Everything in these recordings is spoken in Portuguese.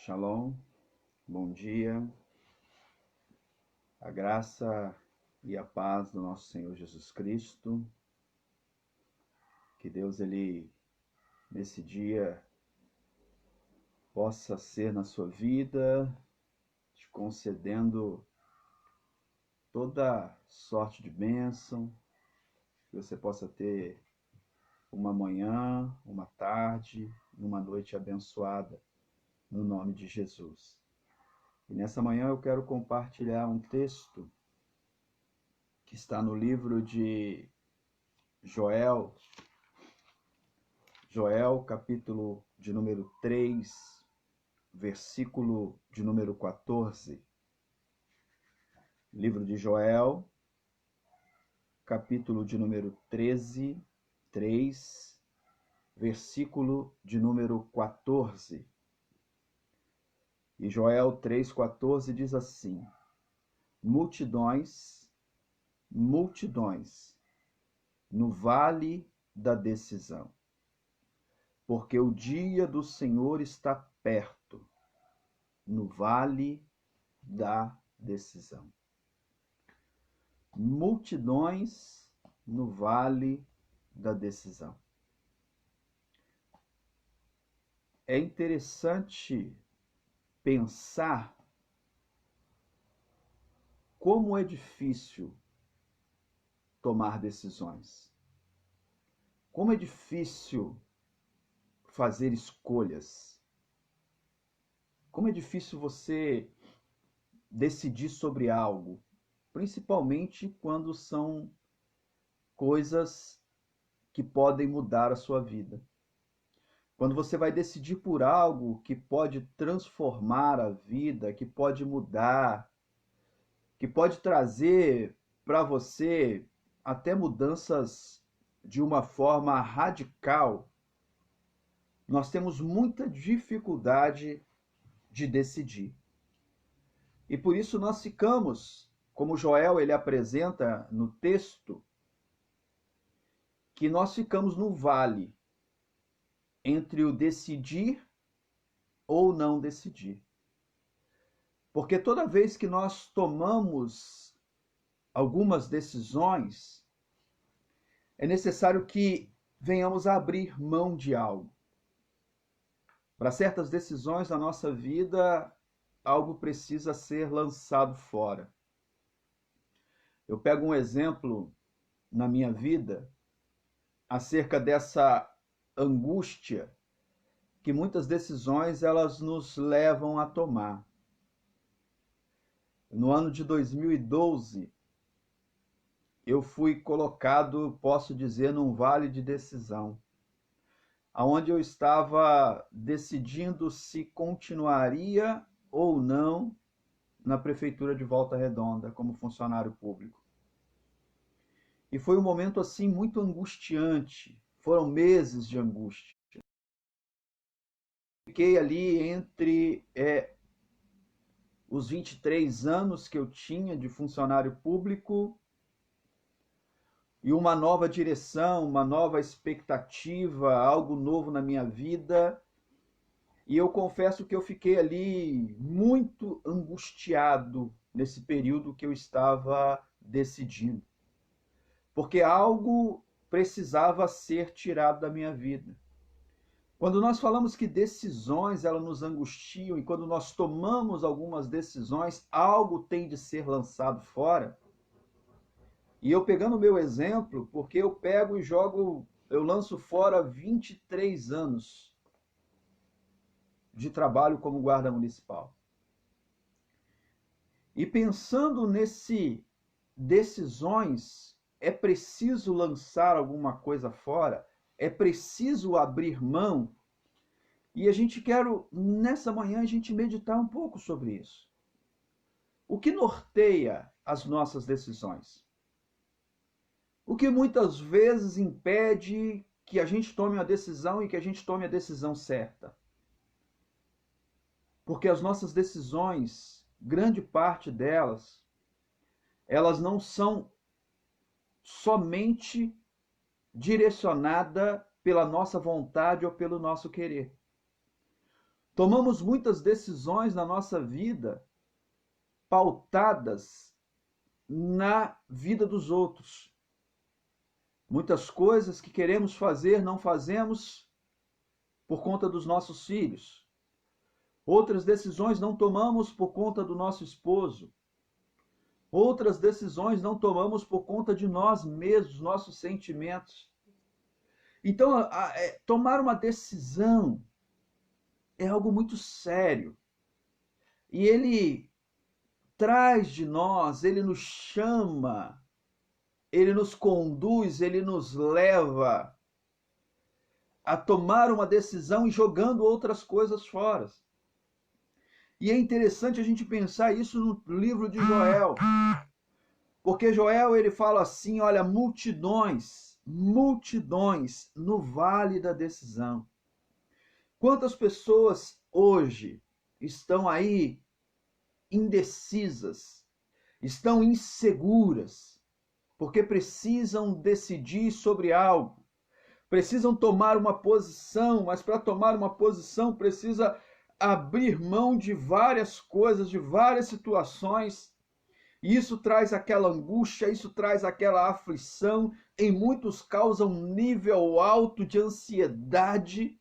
Shalom, bom dia, a graça e a paz do nosso Senhor Jesus Cristo, que Deus, nesse dia, possa ser na sua vida, te concedendo toda sorte de bênção, que você possa ter uma manhã, uma tarde, uma noite abençoada, no nome de Jesus. E nessa manhã eu quero compartilhar um texto que está no livro de Joel, capítulo de número 3, versículo de número 14. Livro de Joel, capítulo de número 13, 3, versículo de número 14. E Joel 3,14 diz assim: multidões, multidões, no vale da decisão, porque o dia do Senhor está perto, no vale da decisão. Multidões no vale da decisão. É interessante pensar como é difícil tomar decisões. Como é difícil fazer escolhas. Como é difícil você decidir sobre algo, principalmente quando são coisas que podem mudar a sua vida. Quando você vai decidir por algo que pode transformar a vida, que pode mudar, que pode trazer para você até mudanças de uma forma radical, nós temos muita dificuldade de decidir. E por isso nós ficamos, como Joel ele apresenta no texto, que nós ficamos no vale entre o decidir ou não decidir. Porque toda vez que nós tomamos algumas decisões, é necessário que venhamos a abrir mão de algo. Para certas decisões na nossa vida, algo precisa ser lançado fora. Eu pego um exemplo na minha vida acerca dessa angústia que muitas decisões elas nos levam a tomar. No ano de 2012, eu fui colocado, posso dizer, num vale de decisão, onde eu estava decidindo se continuaria ou não na Prefeitura de Volta Redonda como funcionário público. E foi um momento assim muito angustiante, foram meses de angústia. Fiquei ali entre os 23 anos que eu tinha de funcionário público e uma nova direção, uma nova expectativa, algo novo na minha vida. E eu confesso que eu fiquei ali muito angustiado nesse período que eu estava decidindo. Porque algo precisava ser tirado da minha vida. Quando nós falamos que decisões elas nos angustiam e quando nós tomamos algumas decisões, algo tem de ser lançado fora. E eu pegando o meu exemplo, porque eu pego e jogo, eu lanço fora 23 anos de trabalho como guarda municipal. E pensando nesse decisões, é preciso lançar alguma coisa fora, é preciso abrir mão. E nessa manhã, a gente meditar um pouco sobre isso. O que norteia as nossas decisões? O que muitas vezes impede que a gente tome uma decisão e que a gente tome a decisão certa? Porque as nossas decisões, grande parte delas, elas não são somente direcionada pela nossa vontade ou pelo nosso querer. Tomamos muitas decisões na nossa vida pautadas na vida dos outros. Muitas coisas que queremos fazer não fazemos por conta dos nossos filhos. Outras decisões não tomamos por conta do nosso esposo. Outras decisões não tomamos por conta de nós mesmos, nossos sentimentos. Então, tomar uma decisão é algo muito sério. E ele traz de nós, ele nos chama, ele nos conduz, ele nos leva a tomar uma decisão e jogando outras coisas fora. E é interessante a gente pensar isso no livro de Joel. Porque Joel, ele fala assim, olha, multidões no vale da decisão. Quantas pessoas hoje estão aí indecisas, estão inseguras, porque precisam decidir sobre algo, precisam tomar uma posição, mas para tomar uma posição precisa abrir mão de várias coisas, de várias situações. E isso traz aquela angústia, isso traz aquela aflição, em muitos causa um nível alto de ansiedade.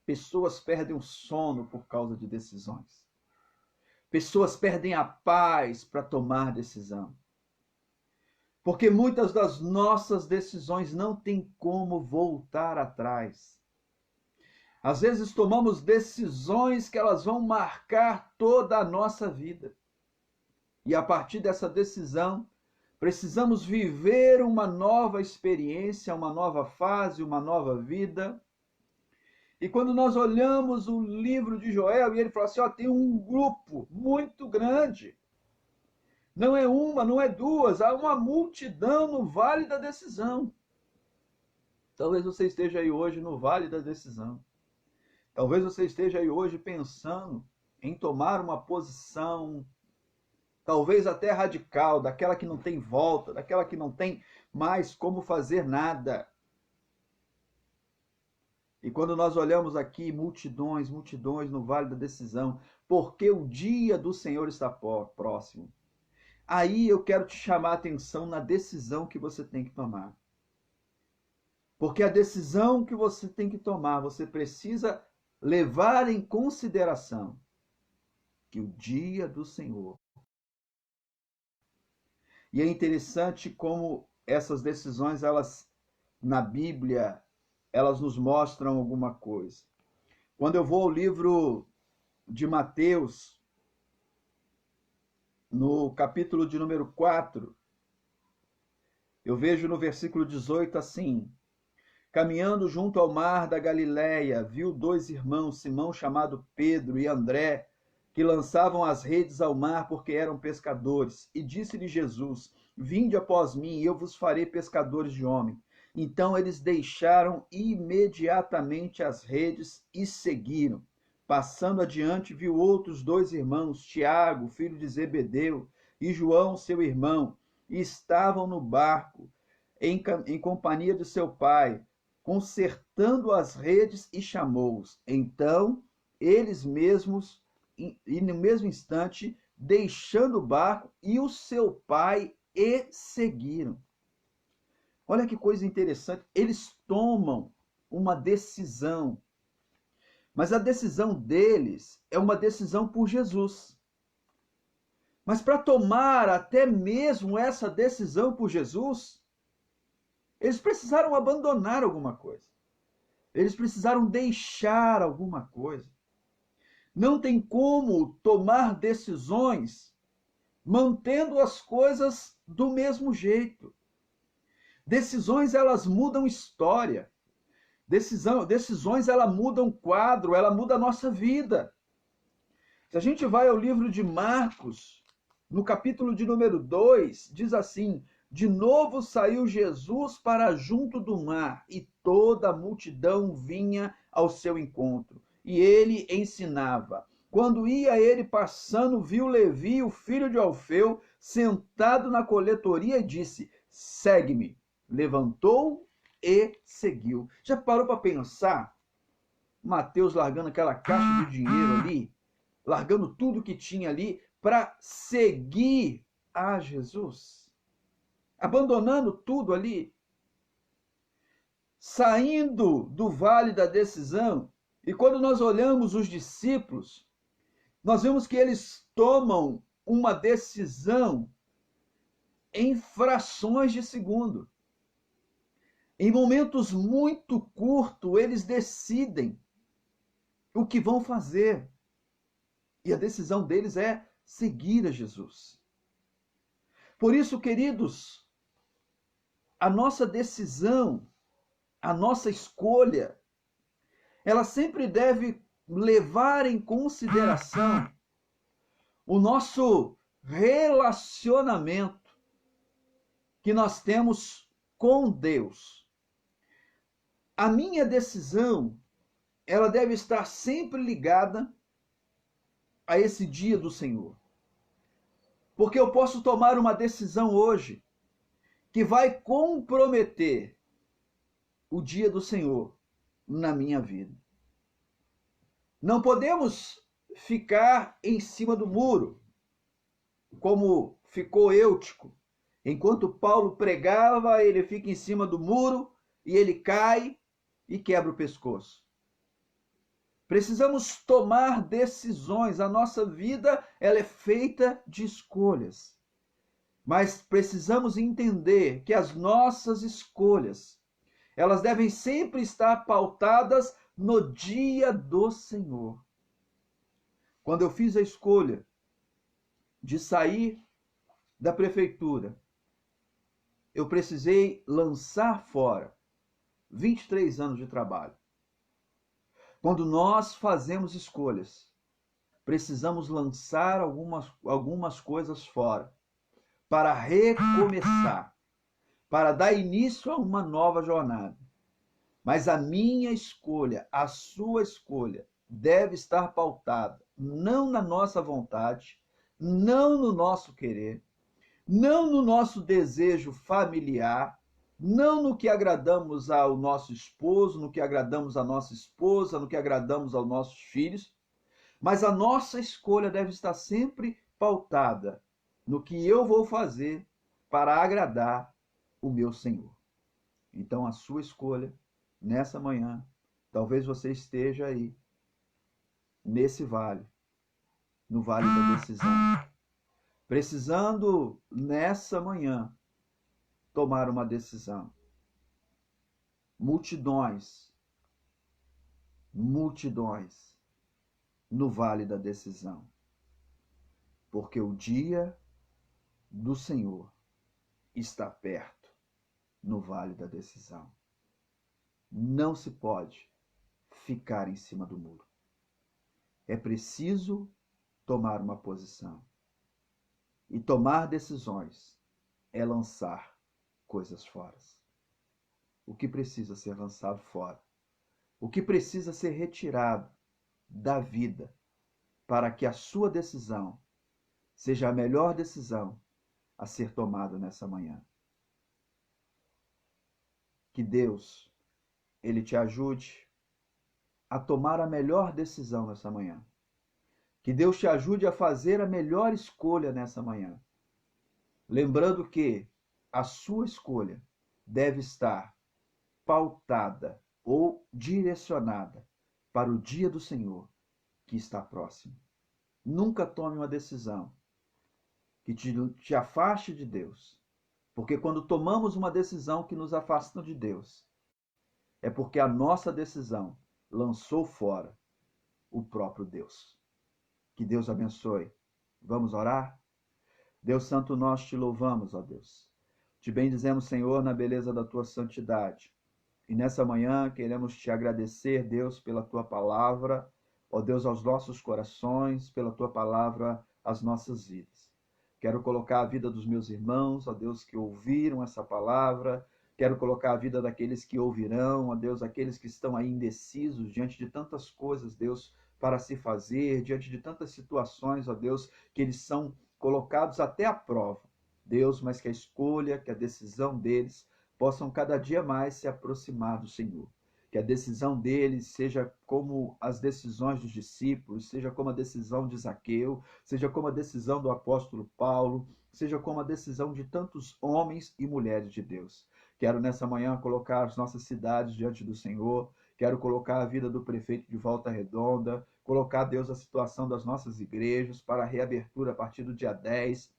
Pessoas perdem o sono por causa de decisões. Pessoas perdem a paz para tomar decisão. Porque muitas das nossas decisões não tem como voltar atrás. Às vezes tomamos decisões que elas vão marcar toda a nossa vida. E a partir dessa decisão, precisamos viver uma nova experiência, uma nova fase, uma nova vida. E quando nós olhamos o livro de Joel, e ele fala assim, ó, tem um grupo muito grande. Não é uma, não é duas, há uma multidão no vale da decisão. Talvez você esteja aí hoje no vale da decisão. Talvez você esteja aí hoje pensando em tomar uma posição, talvez até radical, daquela que não tem volta, daquela que não tem mais como fazer nada. E quando nós olhamos aqui, multidões no vale da decisão, porque o dia do Senhor está próximo. Aí eu quero te chamar a atenção na decisão que você tem que tomar. Porque a decisão que você tem que tomar, você precisa levar em consideração que o dia do Senhor. E é interessante como essas decisões, elas na Bíblia, elas nos mostram alguma coisa. Quando eu vou ao livro de Mateus, no capítulo de número 4, eu vejo no versículo 18 assim: caminhando junto ao mar da Galileia, viu dois irmãos, Simão chamado Pedro e André, que lançavam as redes ao mar porque eram pescadores. E disse-lhe Jesus: vinde após mim, e eu vos farei pescadores de homens. Então eles deixaram imediatamente as redes e seguiram. Passando adiante, viu outros dois irmãos, Tiago, filho de Zebedeu, e João, seu irmão, e estavam no barco, em companhia de seu pai, consertando as redes, e chamou-os. Então, eles mesmos, e no mesmo instante, deixando o barco e o seu pai, e seguiram. Olha que coisa interessante, eles tomam uma decisão, mas a decisão deles é uma decisão por Jesus. Mas para tomar até mesmo essa decisão por Jesus, eles precisaram abandonar alguma coisa. Eles precisaram deixar alguma coisa. Não tem como tomar decisões mantendo as coisas do mesmo jeito. Decisões, elas mudam história. Decisões, elas mudam quadro, ela muda a nossa vida. Se a gente vai ao livro de Marcos, no capítulo de número 2, diz assim: de novo saiu Jesus para junto do mar, e toda a multidão vinha ao seu encontro, e ele ensinava. Quando ia ele passando, viu Levi, o filho de Alfeu, sentado na coletoria, e disse: segue-me. Levantou e seguiu. Já parou para pensar Mateus largando aquela caixa de dinheiro ali, largando tudo que tinha ali para seguir a Jesus, abandonando tudo ali, saindo do vale da decisão. E quando nós olhamos os discípulos, nós vemos que eles tomam uma decisão em frações de segundo. Em momentos muito curtos, eles decidem o que vão fazer. E a decisão deles é seguir a Jesus. Por isso, queridos, a nossa decisão, a nossa escolha, ela sempre deve levar em consideração o nosso relacionamento que nós temos com Deus. A minha decisão, ela deve estar sempre ligada a esse dia do Senhor. Porque eu posso tomar uma decisão hoje que vai comprometer o dia do Senhor na minha vida. Não podemos ficar em cima do muro, como ficou Eutico. Enquanto Paulo pregava, ele fica em cima do muro e ele cai e quebra o pescoço. Precisamos tomar decisões. A nossa vida, ela é feita de escolhas. Mas precisamos entender que as nossas escolhas, elas devem sempre estar pautadas no dia do Senhor. Quando eu fiz a escolha de sair da prefeitura, eu precisei lançar fora 23 anos de trabalho. Quando nós fazemos escolhas, precisamos lançar algumas coisas fora para recomeçar, para dar início a uma nova jornada. Mas a minha escolha, a sua escolha, deve estar pautada não na nossa vontade, não no nosso querer, não no nosso desejo familiar, não no que agradamos ao nosso esposo, no que agradamos à nossa esposa, no que agradamos aos nossos filhos, mas a nossa escolha deve estar sempre pautada no que eu vou fazer para agradar o meu Senhor. Então, a sua escolha, nessa manhã, talvez você esteja aí, nesse vale, no vale da decisão, precisando, nessa manhã, tomar uma decisão. Multidões no vale da decisão. Porque o dia do Senhor está perto no vale da decisão. Não se pode ficar em cima do muro. É preciso tomar uma posição. E tomar decisões é lançar coisas fora. O que precisa ser lançado fora? O que precisa ser retirado da vida para que a sua decisão seja a melhor decisão a ser tomada nessa manhã? Que Deus, Ele te ajude a tomar a melhor decisão nessa manhã. Que Deus te ajude a fazer a melhor escolha nessa manhã. Lembrando que a sua escolha deve estar pautada ou direcionada para o dia do Senhor que está próximo. Nunca tome uma decisão que te afaste de Deus. Porque quando tomamos uma decisão que nos afasta de Deus, é porque a nossa decisão lançou fora o próprio Deus. Que Deus abençoe. Vamos orar? Deus Santo, nós te louvamos, ó Deus. Te bendizemos, Senhor, na beleza da tua santidade. E nessa manhã queremos te agradecer, Deus, pela tua palavra, ó Deus, aos nossos corações, pela tua palavra às nossas vidas. Quero colocar a vida dos meus irmãos, ó Deus, que ouviram essa palavra. Quero colocar a vida daqueles que ouvirão, ó Deus, aqueles que estão aí indecisos diante de tantas coisas, Deus, para se fazer, diante de tantas situações, ó Deus, que eles são colocados até à prova. Deus, mas que a escolha, que a decisão deles possam cada dia mais se aproximar do Senhor. Que a decisão deles seja como as decisões dos discípulos, seja como a decisão de Zaqueu, seja como a decisão do apóstolo Paulo, seja como a decisão de tantos homens e mulheres de Deus. Quero nessa manhã colocar as nossas cidades diante do Senhor, quero colocar a vida do prefeito de Volta Redonda, colocar, Deus, a situação das nossas igrejas para a reabertura a partir do dia 10,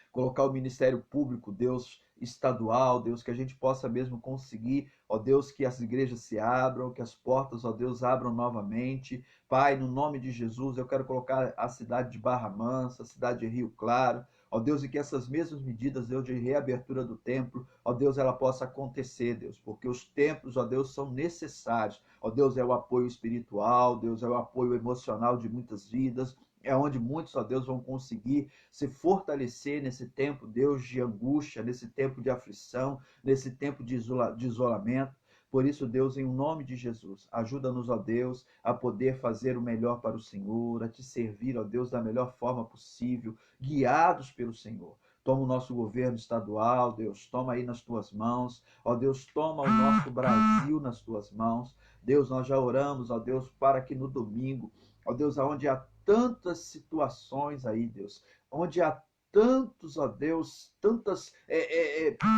colocar o Ministério Público, Deus, estadual, Deus, que a gente possa mesmo conseguir, ó Deus, que as igrejas se abram, que as portas, ó Deus, abram novamente. Pai, no nome de Jesus, eu quero colocar a cidade de Barra Mansa, a cidade de Rio Claro, ó Deus, e que essas mesmas medidas, Deus, de reabertura do templo, ó Deus, ela possa acontecer, Deus, porque os templos, ó Deus, são necessários. Ó Deus, é o apoio espiritual, Deus, é o apoio emocional de muitas vidas, é onde muitos, ó Deus, vão conseguir se fortalecer nesse tempo, Deus, de angústia, nesse tempo de aflição, nesse tempo de isolamento. Por isso, Deus, em nome de Jesus, ajuda-nos, ó Deus, a poder fazer o melhor para o Senhor, a te servir, ó Deus, da melhor forma possível, guiados pelo Senhor. Toma o nosso governo estadual, Deus, toma aí nas tuas mãos. Ó Deus, toma o nosso Brasil nas tuas mãos. Deus, nós já oramos, ó Deus, para que no domingo, ó Deus, aonde há tantas situações aí, Deus, onde há tantos, ó Deus, tantas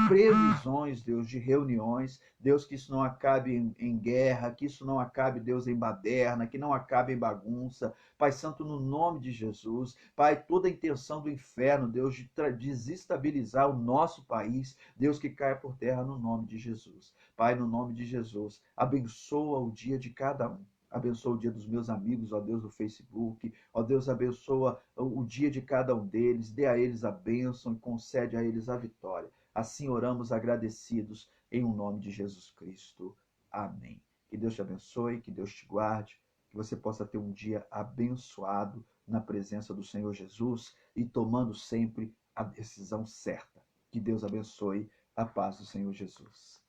previsões, Deus, de reuniões, Deus, que isso não acabe em guerra, que isso não acabe, Deus, em baderna, que não acabe em bagunça. Pai Santo, no nome de Jesus, Pai, toda a intenção do inferno, Deus, de desestabilizar o nosso país, Deus, que caia por terra no nome de Jesus. Pai, no nome de Jesus, abençoa o dia de cada um. Abençoa o dia dos meus amigos, ó Deus, do Facebook. Ó Deus, abençoa o dia de cada um deles. Dê a eles a bênção e concede a eles a vitória. Assim oramos agradecidos em um nome de Jesus Cristo. Amém. Que Deus te abençoe, que Deus te guarde, que você possa ter um dia abençoado na presença do Senhor Jesus e tomando sempre a decisão certa. Que Deus abençoe. A paz do Senhor Jesus.